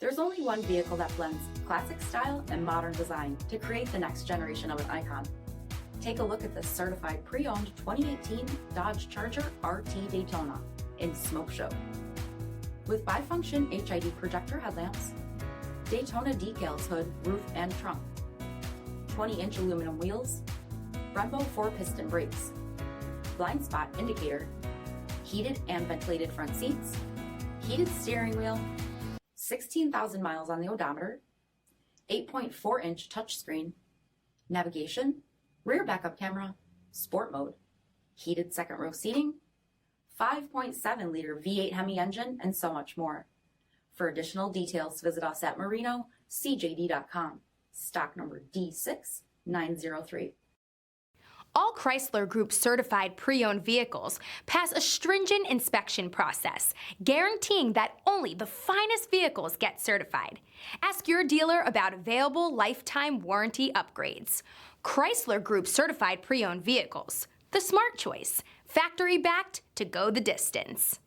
There's only one vehicle that blends classic style and modern design to create the next generation of an icon. Take a look at this certified pre-owned 2018 Dodge Charger RT Daytona in Smoke Show. With bifunction HID projector headlamps, Daytona decals hood, roof, and trunk, 20-inch aluminum wheels, BREMBO 4-piston brakes, blind spot indicator, heated and ventilated front seats, heated steering wheel, 16,000 miles on the odometer, 8.4-inch touchscreen, navigation, rear backup camera, sport mode, heated second row seating, 5.7-liter V8 HEMI engine, and so much more. For additional details, visit us at Marino, CJD.com. Stock number D6903. All Chrysler Group certified pre-owned vehicles pass a stringent inspection process, guaranteeing that only the finest vehicles get certified. Ask your dealer about available lifetime warranty upgrades. Chrysler Group certified pre-owned vehicles, the smart choice, factory-backed to go the distance.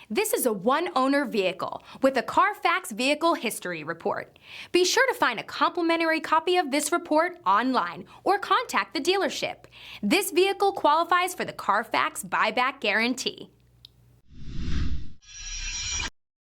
This is a one-owner vehicle with a CARFAX Vehicle History Report. Be sure to find a complimentary copy of this report online or contact the dealership. This vehicle qualifies for the CARFAX buyback guarantee.